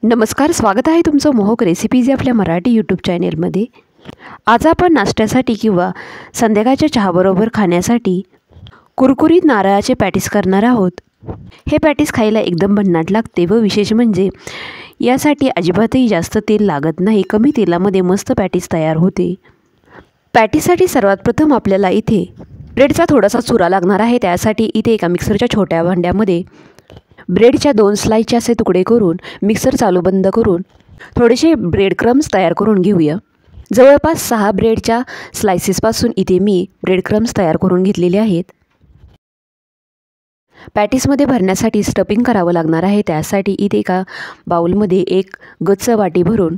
नमस्कार, स्वागत आहे तुमचं मोहक रेसिपीज या आपल्या मराठी यूट्यूब चॅनेलमध्ये। आज आपण नाश्त्यासाठी किंवा संध्याकाळच्या चहाबरोबर खाण्यासाठी कुरकुरीत नारळाचे पॅटीस करणार आहोत। हे पॅटीस खायला एकदम भन्नाट लागते व विशेष म्हणजे यासाठी अजिबातही जास्त तेल लागत नाही। कमी तेलामध्ये मस्त पॅटीस तयार होते। पॅटीससाठी सर्वात प्रथम आपल्याला इथे ब्रेडचा थोडासा चुरा लागणार आहे। त्यासाठी इथे एका मिक्सरच्या छोट्या भांड्यामध्ये ब्रेडच्या 2 स्लाइसचे असे तुकडे करून मिक्सर चालू बंद करून थोडेसे ब्रेड क्रम्स तयार करून घेऊया। जवळपास 6 ब्रेडच्या स्लाइसेसपासून इथे मी ब्रेड क्रम्स तयार करून घेतलेले आहेत। पॅटीसमध्ये भरण्यासाठी स्टफिंग करावं लागणार आहे। त्यासाठी इथे एका बाउलमध्ये एक गच्च वाटी भरून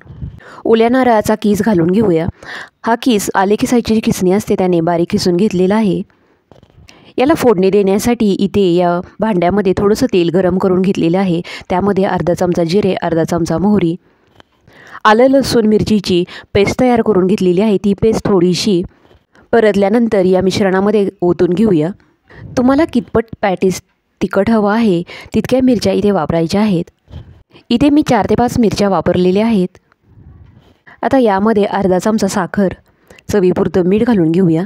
ओल्या नारळाचा कीस घालून घेऊया। हा कीस आलेकी साईजची किसणी असते त्याने बारीक किसून घेतलेला आहे। याला फोडणी देण्यासाठी इथे या भांड्यामध्ये थोडंसं तेल गरम करून घेतलेलं आहे। त्यामध्ये अर्धा चमचा जिरे, अर्धा चमचा मोहरी, आलं लसूण मिरचीची पेस्ट तयार करून घेतलेली आहे। ती पेस्ट थोडीशी परतल्यानंतर या मिश्रणामध्ये ओतून घेऊया। तुम्हाला कितपत पॅटीस तिखट हवं आहे तितक्या मिरच्या इथे वापरायच्या आहेत। इथे मी 4 ते 5 मिरच्या वापरलेल्या आहेत। आता यामध्ये अर्धा चमचा साखर, चवीपुरतं मीठ घालून घेऊया।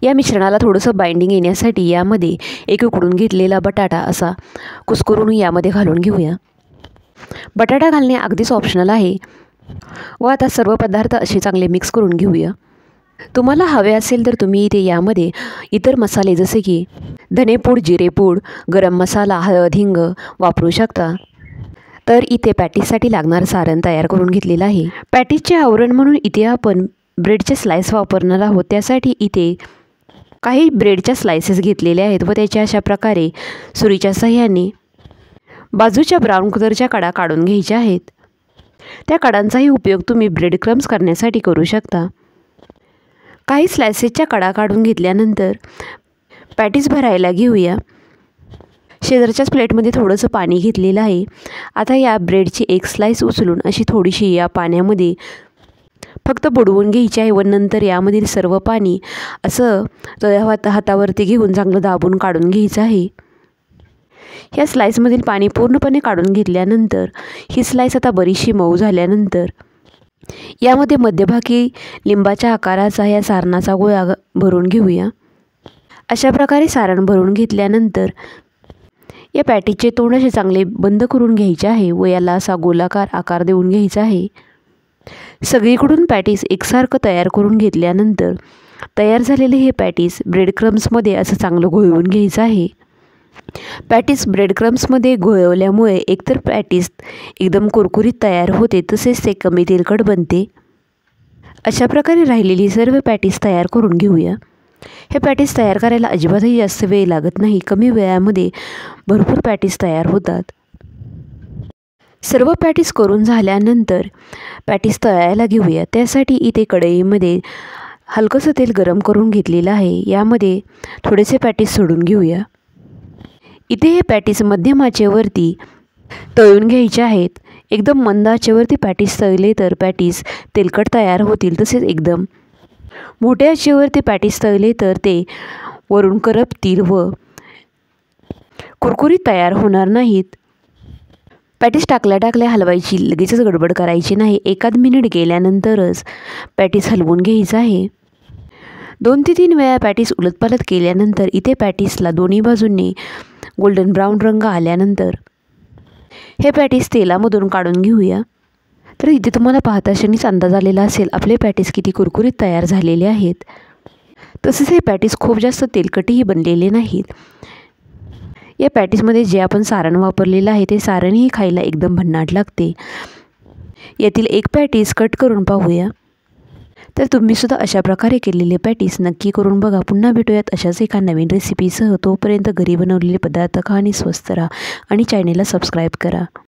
या मिश्रणाला थोडंसं बाइंडिंग येण्यासाठी यामध्ये एक उकडून घेतलेला बटाटा असा कुस्करून यामध्ये घालून घेऊया। बटाटा घालणे अगदीच ऑप्शनल आहे। व आता सर्व पदार्थ असे चांगले मिक्स करून घेऊया। तुम्हाला हवे असेल तर तुम्ही इथे यामध्ये इतर मसाले जसे की धनेपूड, जिरेपूड, गरम मसाला, हळद, हिंग वापरू शकता। तर इथे पॅटीससाठी लागणारं सारण तयार करून घेतलेलं आहे। पॅटीसचे आवरण म्हणून इथे आपण ब्रेडचे स्लाइस वापरणार आहोत। त्यासाठी इथे काही ब्रेडच्या स्लाइसेस घेतलेल्या आहेत व त्याच्या अशा प्रकारे सुरीच्या सहाय्याने बाजूच्या ब्राऊन कलरच्या कडा काढून घ्यायच्या आहेत। त्या कडांचाही उपयोग तुम्ही ब्रेड क्रम्स करण्यासाठी करू शकता। काही स्लाइसेसच्या कडा काढून घेतल्यानंतर पॅटीस भरायला घेऊया। शेजारच्याच प्लेटमध्ये थोडंसं पाणी घेतलेलं आहे। आता या ब्रेडची एक स्लाइस उचलून अशी थोडीशी या पाण्यामध्ये फक्त बुडवून घ्यायची आहे व नंतर यामधील सर्व पाणी असं हातावरती घेऊन चांगलं दाबून काढून घ्यायचं आहे। या स्लाइसमधील पाणी पूर्णपणे काढून घेतल्यानंतर ही स्लाइस आता बरीचशी मऊ झाल्यानंतर यामध्ये मध्यभागी लिंबाच्या आकाराचा या सारणाचा गोळा भरून घेऊया। अशा प्रकारे सारण भरून घेतल्यानंतर या पॅटीसचे तोंड असे चांगले बंद करून घ्यायचे आहे व याला असा गोलाकार आकार देऊन घ्यायचा आहे। सगळीकडून पॅटीस एकसारखं तयार करून घेतल्यानंतर तयार झालेले हे पॅटीस ब्रेड क्रम्समध्ये असं चांगलं घोळवून घ्यायचं आहे। पॅटीस ब्रेड क्रम्समध्ये घोळवल्यामुळे एकतर पॅटीस एकदम कुरकुरीत तयार होते तसेच ते कमी तेलकट बनते। अशा प्रकारे राहिलेली सर्व पॅटीस तयार करून घेऊया। हे पॅटीस तयार करायला अजिबातही जास्त वेळ लागत नाही। कमी वेळामध्ये भरपूर पॅटीस तयार होतात। सर्व पॅटीस करून झाल्यानंतर पॅटीस तळायला घेऊया। त्यासाठी इथे कढईमध्ये हलकंसं तेल गरम करून घेतलेलं आहे। यामध्ये थोडेसे पॅटीस सोडून घेऊया। इथे हे पॅटीस मध्यम आचेवरती तळून घ्यायचे आहेत। एकदम मंद आचेवरती पॅटीस तळले तर पॅटीस तेलकट तयार होतील, तसेच एकदम मोठ्या आचेवरती पॅटीस तळले तर ते वरून करपतील व कुरकुरीत तयार होणार नाहीत। पॅटीस टाकल्या हलवायची लगेचच गडबड करायची नाही। 1 मिनिट गेल्यानंतरच पॅटीस हलवून घ्यायचं आहे। 2 ते 3 वेळा पॅटीस उलटपालट केल्यानंतर इथे पॅटीसला दोन्ही बाजूंनी गोल्डन ब्राऊन रंग आल्यानंतर हे पॅटीस तेलामधून काढून घेऊया। तर इथे तुम्हाला पाहता क्षणीच अंदाज आलेला असेल आपले पॅटीस किती कुरकुरीत तयार झालेले आहेत। तसेच हे पॅटीस खूप जास्त तेलकटही बनलेले नाहीत। या पॅटीसमध्ये जे आपण सारण वापरलेलं आहे ते सारणही खायला एकदम भन्नाट लागते। यातील एक पॅटीस कट करून पाहूया। तर तुम्हीसुद्धा अशा प्रकारे केलेले पॅटीस नक्की करून बघा। पुन्हा भेटूयात अशाच एका नवीन रेसिपीसह। तोपर्यंत घरी बनवलेले पदार्थ खा आणि स्वस्थ राहा आणि चॅनेलला सबस्क्राईब करा।